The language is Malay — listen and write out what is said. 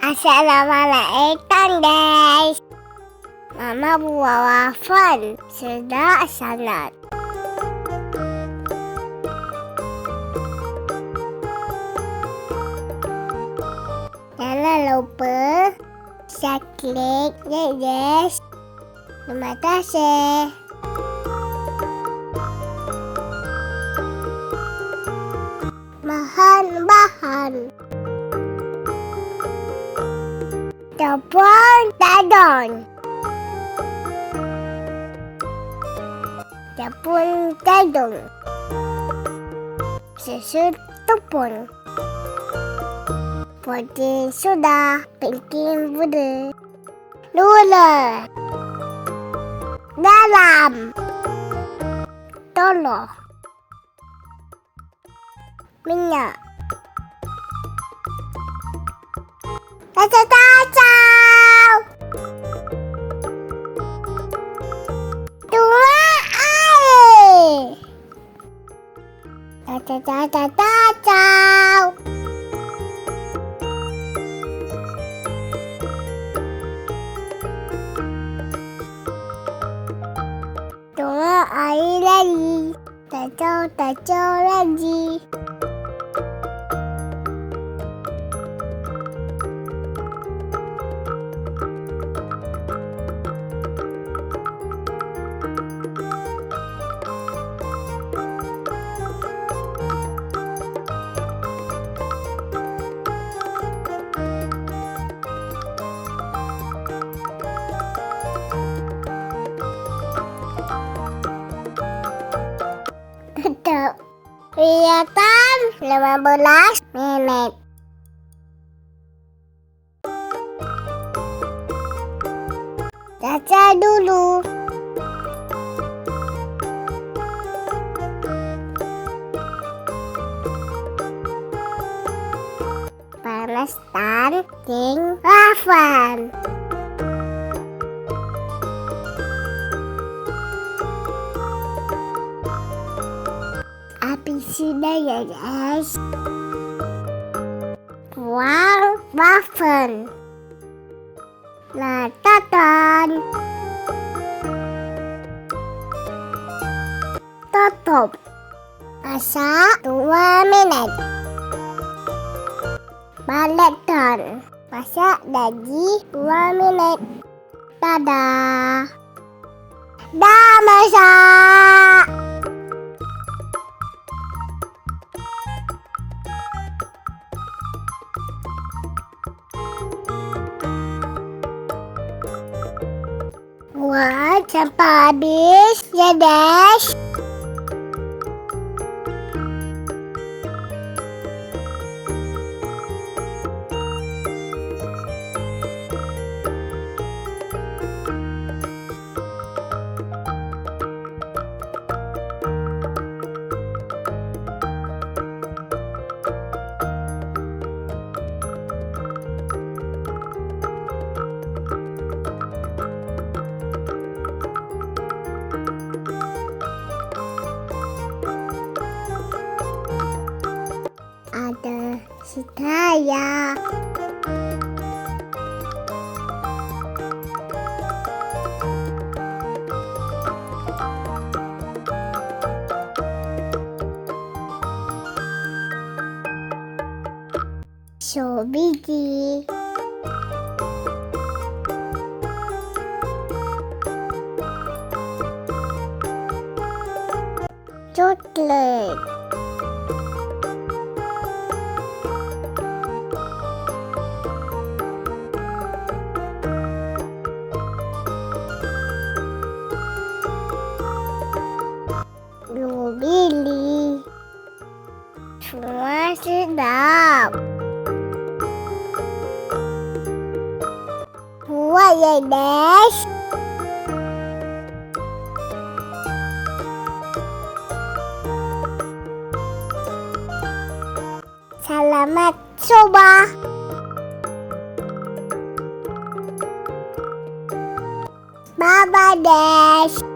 Assalamualaikum guys. Mama buat waffle, sedap sangat. Jangan lupa subscribe guys. Terima kasih. Bahan-bahan: tepung jagung, susu tepung, putih sudah, baking powder, gula, garam, telur, minyak. Kacau-kacau. Tuang air. Kacau-kacau. Tuang air lagi. Kacau-kacau lagi. Tutup. Kelihatan 15 menit. Caca dulu. Panaskan waffle. Habis sudah ya guys. Buang waffle. Letakkan. Tutup. Masak 2 menit. Balikkan. Masak lagi 2 menit. Dadah. Dah masak. Buat sampai habis ya guys. Ada saya. Biji. Cokelat. Bili. Semua sedap. Buat ya guys. Selamat coba. Bye bye guys.